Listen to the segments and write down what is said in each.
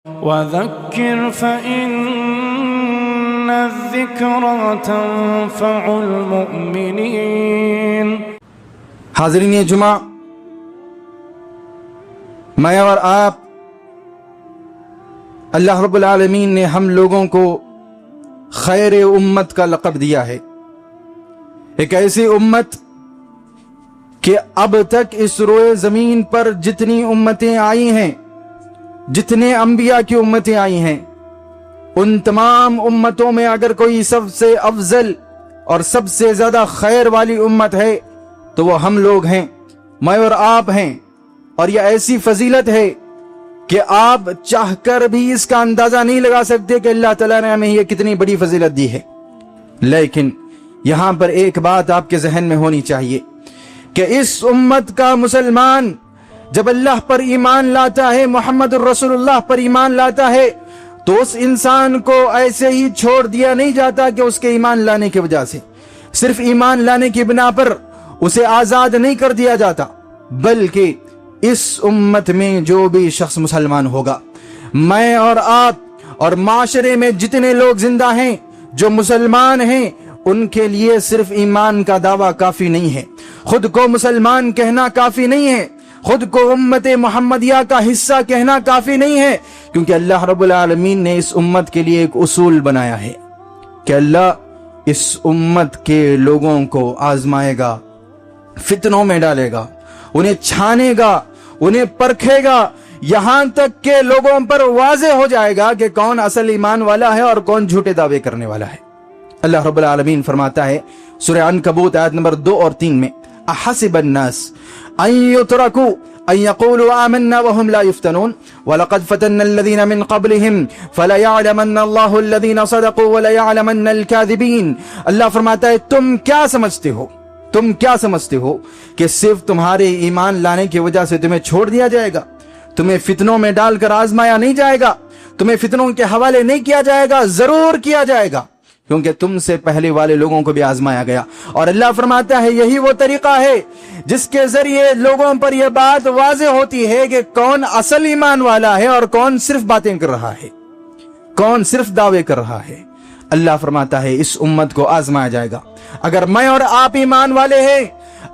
وذكر فإن الذكرى تنفع المؤمنين۔ حاضرین جمعہ، میں اور آپ، اللہ رب العالمین نے ہم لوگوں کو خیر امت کا لقب دیا ہے، ایک ایسی امت کہ اب تک اس روئے زمین پر جتنی امتیں آئی ہیں، جتنے انبیاء کی امتیں آئی ہیں، ان تمام امتوں میں اگر کوئی سب سے افضل اور سب سے زیادہ خیر والی امت ہے تو وہ ہم لوگ ہیں، میں اور آپ ہیں۔ اور یہ ایسی فضیلت ہے کہ آپ چاہ کر بھی اس کا اندازہ نہیں لگا سکتے کہ اللہ تعالیٰ نے ہمیں یہ کتنی بڑی فضیلت دی ہے۔ لیکن یہاں پر ایک بات آپ کے ذہن میں ہونی چاہیے کہ اس امت کا مسلمان جب اللہ پر ایمان لاتا ہے، محمد الرسول اللہ پر ایمان لاتا ہے، تو اس انسان کو ایسے ہی چھوڑ دیا نہیں جاتا کہ اس کے ایمان لانے کی وجہ سے، صرف ایمان لانے کی بنا پر اسے آزاد نہیں کر دیا جاتا، بلکہ اس امت میں جو بھی شخص مسلمان ہوگا، میں اور آپ اور معاشرے میں جتنے لوگ زندہ ہیں جو مسلمان ہیں، ان کے لیے صرف ایمان کا دعویٰ کافی نہیں ہے، خود کو مسلمان کہنا کافی نہیں ہے، خود کو امت محمدیہ کا حصہ کہنا کافی نہیں ہے، کیونکہ اللہ رب العالمین نے اس امت کے لیے ایک اصول بنایا ہے کہ اللہ اس امت کے لوگوں کو آزمائے گا، فتنوں میں ڈالے گا، انہیں چھانے گا، انہیں پرکھے گا، یہاں تک کہ لوگوں پر واضح ہو جائے گا کہ کون اصل ایمان والا ہے اور کون جھوٹے دعوے کرنے والا ہے۔ اللہ رب العالمین فرماتا ہے سورہ عنکبوت آیت نمبر 2 اور 3 میں، احسب الناس ان يتركوا ان يقولوا آمنا وهم لا يفتنون ولقد فتنا الذين من قبلهم فليعلمن الله الذين صدقوا وليعلمن الكاذبين۔ اللہ فرماتا ہے تم کیا سمجھتے ہو کہ صرف تمہارے ایمان لانے کی وجہ سے تمہیں چھوڑ دیا جائے گا، تمہیں فتنوں میں ڈال کر آزمایا نہیں جائے گا، تمہیں فتنوں کے حوالے نہیں کیا جائے گا؟ ضرور کیا جائے گا، کیونکہ تم سے پہلے والے لوگوں کو بھی آزمایا گیا۔ اور اللہ فرماتا ہے یہی وہ طریقہ ہے جس کے ذریعے لوگوں پر یہ بات واضح ہوتی ہے کہ کون اصل ایمان والا ہے اور کون صرف باتیں کر رہا ہے، کون صرف دعوے کر رہا ہے۔ اللہ فرماتا ہے اس امت کو آزمایا جائے گا۔ اگر میں اور آپ ایمان والے ہیں،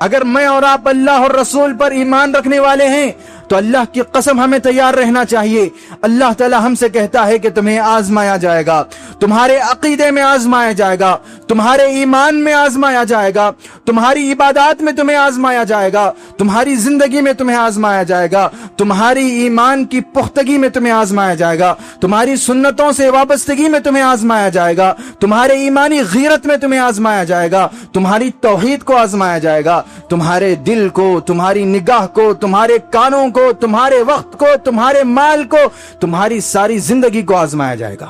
اگر میں اور آپ اللہ اور رسول پر ایمان رکھنے والے ہیں، تو اللہ کی قسم ہمیں تیار رہنا چاہیے۔ اللہ تعالی ہم سے کہتا ہے کہ تمہیں آزمایا جائے گا، تمہارے عقیدے میں آزمایا جائے گا، تمہارے ایمان میں آزمایا جائے گا، تمہاری عبادات میں تمہیں آزمایا جائے گا، تمہاری زندگی میں تمہیں آزمایا جائے گا، تمہاری ایمان کی پختگی میں تمہیں آزمایا جائے گا، تمہاری سنتوں سے وابستگی میں تمہیں آزمایا جائے گا، تمہارے ایمانی غیرت میں تمہیں آزمایا جائے گا، تمہاری توحید کو آزمایا جائے گا، تمہارے دل کو، تمہاری نگاہ کو، تمہارے کانوں کو، تمہارے وقت کو، تمہارے مال کو، تمہاری ساری زندگی کو آزمایا جائے گا۔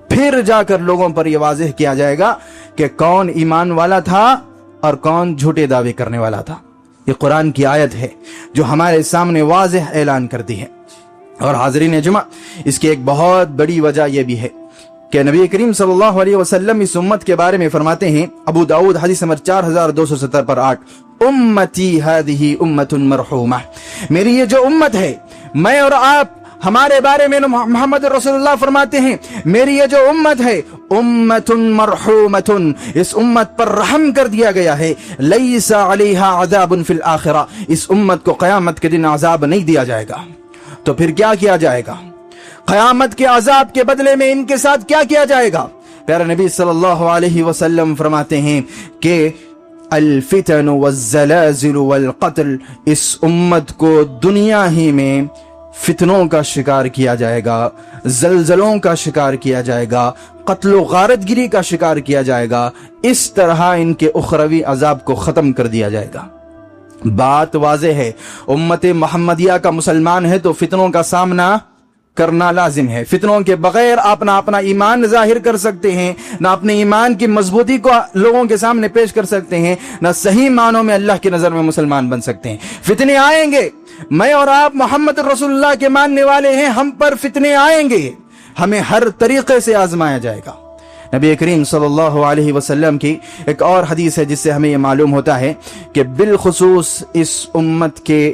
پھر جا کر لوگوں پر یہ واضح کیا جائے گا کہ کون ایمان والا تھا اور کون جھوٹے دعوے کرنے والا تھا۔ یہ قرآن کی آیت ہے جو ہمارے سامنے واضح اعلان کرتی ہے۔ اور حاضرین جمعہ، اس کی ایک بہت بڑی وجہ یہ بھی ہے کہ نبی کریم صلی اللہ علیہ وسلم اس امت کے بارے میں فرماتے ہیں، ابو داؤد حدیث نمبر 4270 پر 8، امتی ہذہ امت مرحومہ، میری یہ جو امت ہے، میں اور آپ ہمارے بارے میں محمد رسول اللہ فرماتے ہیں میری یہ جو امت ہے امت مرحومۃ، اس امت پر رحم کر دیا گیا ہے، لیس علیہا عذاب فی الآخرہ، اس امت کو قیامت کے دن عذاب نہیں دیا جائے گا۔ تو پھر کیا کیا جائے گا؟ قیامت کے عذاب کے بدلے میں ان کے ساتھ کیا کیا جائے گا؟ پیارے نبی صلی اللہ علیہ وسلم فرماتے ہیں کہ الفتن والزلازل والقتل، اس امت کو دنیا ہی میں فتنوں کا شکار کیا جائے گا، زلزلوں کا شکار کیا جائے گا، قتل و غارت گری کا شکار کیا جائے گا، اس طرح ان کے اخروی عذاب کو ختم کر دیا جائے گا۔ بات واضح ہے، امت محمدیہ کا مسلمان ہے تو فتنوں کا سامنا کرنا لازم ہے۔ فتنوں کے بغیر آپ نہ اپنا ایمان ظاہر کر سکتے ہیں، نہ اپنے ایمان کی مضبوطی کو لوگوں کے سامنے پیش کر سکتے ہیں، نہ صحیح معنوں میں اللہ کی نظر میں مسلمان بن سکتے ہیں۔ فتنے آئیں گے، میں اور آپ محمد رسول اللہ کے ماننے والے ہیں، ہم پر فتنے آئیں گے، ہمیں ہر طریقے سے آزمایا جائے گا۔ نبی کریم صلی اللہ علیہ وسلم کی ایک اور حدیث ہے جس سے ہمیں یہ معلوم ہوتا ہے کہ بالخصوص اس امت کے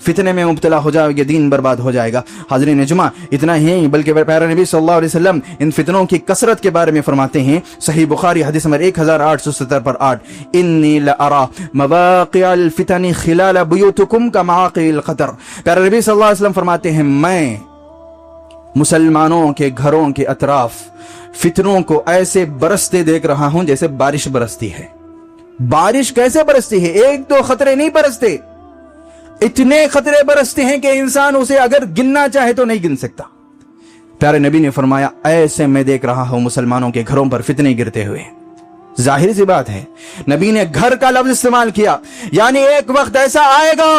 فتنے میں مبتلا ہو جاؤ گے, دین برباد ہو جائے گا. حاضرین جمعہ, اتنا ہی نہیں بلکہ پیارے نبی صلی اللہ علیہ وسلم ان فتنوں کی کثرت کے بارے میں فرماتے ہیں. صحیح بخاری حدیث نمبر 1870 پر 8, انی لارا مواقع الفتن خلال بیوتکم کمواقع القطر. پیارے نبی صلی اللہ علیہ وسلم فرماتے ہیں, میں مسلمانوں کے گھروں کے اطراف فتنوں کو ایسے برستے دیکھ رہا ہوں جیسے بارش برستی ہے. بارش کیسے برستی ہے؟ ایک دو خطرے نہیں برستے, اتنے خطرے برستے ہیں کہ انسان اسے اگر گننا چاہے تو نہیں گن سکتا. پیارے نبی نے فرمایا, ایسے میں دیکھ رہا ہوں مسلمانوں کے گھروں پر فتنے گرتے ہوئے. ظاہر سی بات ہے, نبی نے گھر کا لفظ استعمال کیا, یعنی ایک وقت ایسا آئے گا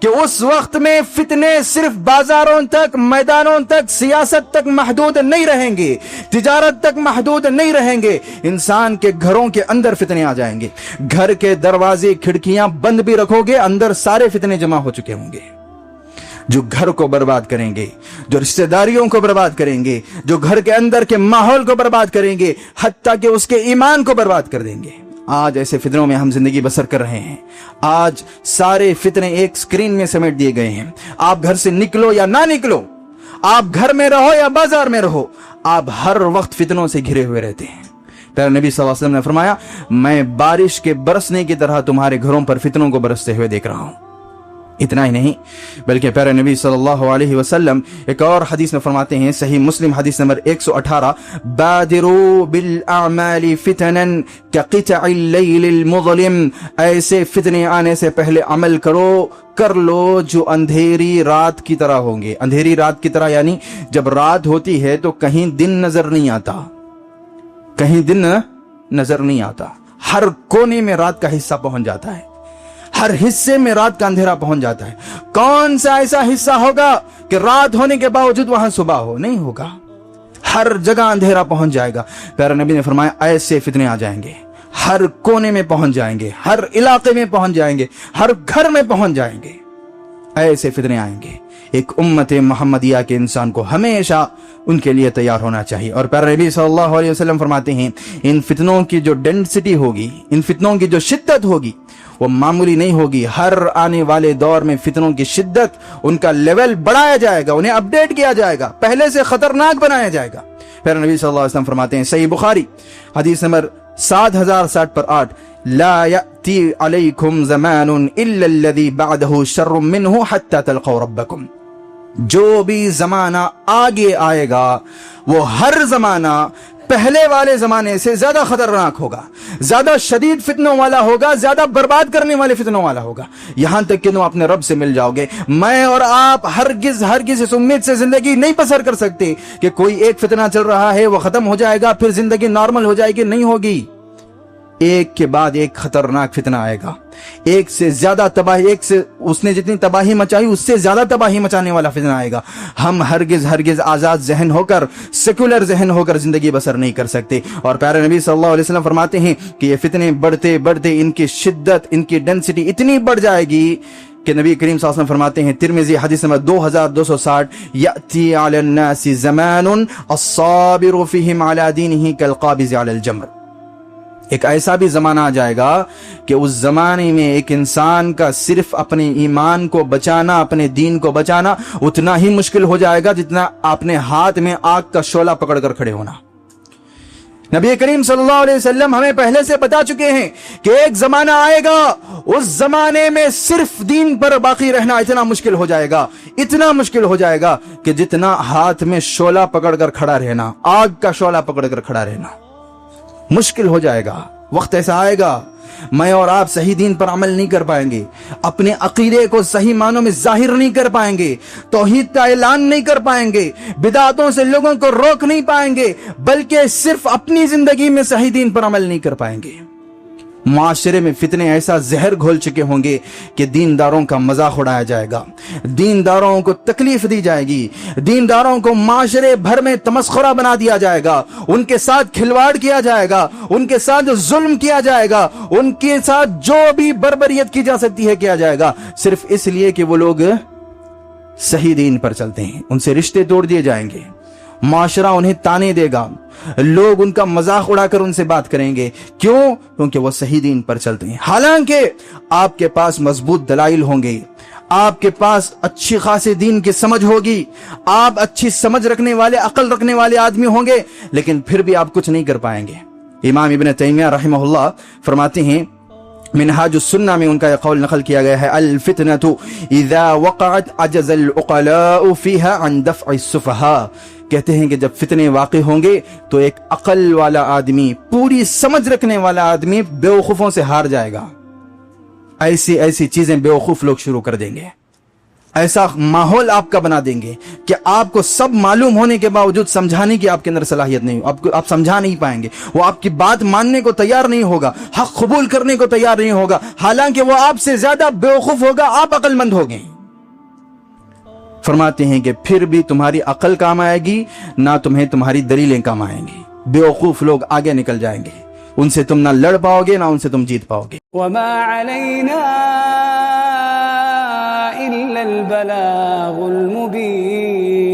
کہ اس وقت میں فتنے صرف بازاروں تک, میدانوں تک, سیاست تک محدود نہیں رہیں گے, تجارت تک محدود نہیں رہیں گے, انسان کے گھروں کے اندر فتنے آ جائیں گے. گھر کے دروازے کھڑکیاں بند بھی رکھو گے, اندر سارے فتنے جمع ہو چکے ہوں گے, جو گھر کو برباد کریں گے, جو رشتہ داریوں کو برباد کریں گے, جو گھر کے اندر کے ماحول کو برباد کریں گے, حتیٰ کہ اس کے ایمان کو برباد کر دیں گے. آج ایسے فتنوں میں ہم زندگی بسر کر رہے ہیں. آج سارے فتنے ایک سکرین میں سمیٹ دیے گئے ہیں. آپ گھر سے نکلو یا نہ نکلو, آپ گھر میں رہو یا بازار میں رہو, آپ ہر وقت فتنوں سے گھرے ہوئے رہتے ہیں. پیارے نبی صلی اللہ علیہ وسلم نے فرمایا, میں بارش کے برسنے کی طرح تمہارے گھروں پر فتنوں کو برستے ہوئے دیکھ رہا ہوں. اتنا ہی نہیں بلکہ پیارے نبی صلی اللہ علیہ وسلم ایک اور حدیث میں فرماتے ہیں, صحیح مسلم حدیث نمبر 118, بادروا بالاعمال فتنا كقطع اللیل المظلم. ایسے فتنے آنے سے پہلے عمل کر لو جو اندھیری رات کی طرح ہوں گے. اندھیری رات کی طرح یعنی جب رات ہوتی ہے تو کہیں دن نظر نہیں آتا, کہیں دن نظر نہیں آتا, ہر کونے میں رات کا حصہ پہنچ جاتا ہے, ہر حصے میں رات کا اندھیرا پہنچ جاتا ہے. کون سا ایسا حصہ ہوگا کہ رات ہونے کے باوجود وہاں صبح ہو؟ نہیں ہوگا, ہر جگہ اندھیرا پہنچ جائے گا. پیارے نبی نے فرمایا, ایسے فتنے آ جائیں گے, ہر کونے میں پہنچ جائیں گے, ہر علاقے میں پہنچ جائیں گے, ہر گھر میں پہنچ جائیں گے. ایسے فتنے آئیں گے. ایک امت محمدیہ کے انسان کو ہمیشہ ان کے لیے تیار ہونا چاہیے. اور پیارے نبی صلی اللہ علیہ وسلم فرماتے ہیں, ان فتنوں کی جو ڈینسٹی ہوگی, ان فتنوں کی جو شدت ہوگی وہ معمولی نہیں ہوگی. ہر آنے والے دور میں فتنوں کی شدت, ان کا لیول بڑھایا جائے گا, انہیں اپڈیٹ کیا جائے گا, پہلے سے خطرناک بنایا جائے گا. پھر نبی صلی اللہ علیہ وسلم فرماتے ہیں, صحیح بخاری حدیث نمبر 7060 پر 8, لا یأتی علیکم زمان الا الذی بعدہ شر منہ حتی تلقوا ربکم. جو بھی زمانہ آگے آئے گا وہ ہر زمانہ پہلے والے زمانے سے زیادہ خطرناک ہوگا, زیادہ شدید فتنوں والا ہوگا, زیادہ برباد کرنے والے فتنوں والا ہوگا, یہاں تک کہ تم اپنے رب سے مل جاؤ گے. میں اور آپ ہرگز اس امید سے زندگی نہیں بسر کر سکتے کہ کوئی ایک فتنہ چل رہا ہے وہ ختم ہو جائے گا پھر زندگی نارمل ہو جائے گی. نہیں ہوگی, ایک کے بعد ایک خطرناک فتنہ آئے گا, ایک سے زیادہ تباہی, ایک سے اس نے جتنی تباہی مچائی اس سے زیادہ تباہی مچانے والا فتنہ آئے گا. ہم ہرگز آزاد ذہن ہو کر, سیکولر ذہن ہو کر زندگی بسر نہیں کر سکتے. اور پیارے نبی صلی اللہ علیہ وسلم فرماتے ہیں کہ یہ فتنے بڑھتے بڑھتے ان کی شدت, ان کی ڈینسٹی اتنی بڑھ جائے گی کہ نبی کریم صلی اللہ علیہ وسلم فرماتے ہیں, ترمذی حدیث نمبر 2260, یأتی علی الناس زمان الصابر فیہم علی دینہ کالقابض علی الجمر. ایک ایسا بھی زمانہ آ جائے گا کہ اس زمانے میں ایک انسان کا صرف اپنے ایمان کو بچانا, اپنے دین کو بچانا اتنا ہی مشکل ہو جائے گا جتنا اپنے ہاتھ میں آگ کا شعلہ پکڑ کر کھڑے ہونا. نبی کریم صلی اللہ علیہ وسلم ہمیں پہلے سے بتا چکے ہیں کہ ایک زمانہ آئے گا, اس زمانے میں صرف دین پر باقی رہنا اتنا مشکل ہو جائے گا, اتنا مشکل ہو جائے گا کہ جتنا ہاتھ میں شعلہ پکڑ کر کھڑا رہنا, آگ کا شعلہ پکڑ کر کھڑا رہنا مشکل ہو جائے گا. وقت ایسا آئے گا میں اور آپ صحیح دین پر عمل نہیں کر پائیں گے, اپنے عقیدے کو صحیح معنوں میں ظاہر نہیں کر پائیں گے, توحید کا اعلان نہیں کر پائیں گے, بدعتوں سے لوگوں کو روک نہیں پائیں گے, بلکہ صرف اپنی زندگی میں صحیح دین پر عمل نہیں کر پائیں گے. معاشرے میں فتنے ایسا زہر گھول چکے ہوں گے کہ دینداروں کا مذاق اڑایا جائے گا, دینداروں کو تکلیف دی جائے گی, دینداروں کو معاشرے بھر میں تمسخرہ بنا دیا جائے گا, ان کے ساتھ کھلواڑ کیا جائے گا, ان کے ساتھ ظلم کیا جائے گا, ان کے ساتھ جو بھی بربریت کی جا سکتی ہے کیا جائے گا, صرف اس لیے کہ وہ لوگ صحیح دین پر چلتے ہیں. ان سے رشتے توڑ دیے جائیں گے, معاشرہ انہیں تانے دے گا, لوگ ان کا مذاق اڑا کر ان سے بات کریں گے. کیوں؟ کیونکہ وہ صحیح دین پر چلتے ہیں. حالانکہ آپ کے پاس مضبوط دلائل ہوں گے, آپ کے پاس اچھی خاصی دین کی سمجھ ہوگی، آپ اچھی سمجھ رکھنے والے، عقل رکھنے والے آدمی ہوں گے، لیکن پھر بھی آپ کچھ نہیں کر پائیں گے۔ امام ابن تیمیہ رحمہ اللہ فرماتے ہیں، منہاج السنہ میں ان کا یہ قول نقل کیا گیا ہے، الفتنۃ اذا وقعت عجز العقلاء فيها عن دفع السفهاء، کہتے ہیں کہ جب فتنے واقع ہوں گے تو ایک عقل والا آدمی، پوری سمجھ رکھنے والا آدمی بیوقوفوں سے ہار جائے گا۔ ایسی ایسی چیزیں بیوقوف لوگ شروع کر دیں گے، ایسا ماحول آپ کا بنا دیں گے کہ آپ کو سب معلوم ہونے کے باوجود سمجھانے کی آپ کے اندر صلاحیت نہیں، آپ سمجھا نہیں پائیں گے، وہ آپ کی بات ماننے کو تیار نہیں ہوگا، حق قبول کرنے کو تیار نہیں ہوگا، حالانکہ وہ آپ سے زیادہ بیوقوف ہوگا، آپ عقل مند ہو گئے۔ فرماتے ہیں کہ پھر بھی تمہاری عقل کام آئے گی نہ تمہیں تمہاری دلیلیں کام آئیں گی، بیوقوف لوگ آگے نکل جائیں گے، ان سے تم نہ لڑ پاؤ گے نہ ان سے تم جیت پاؤ گے۔ وما علينا إلا البلاغ المبين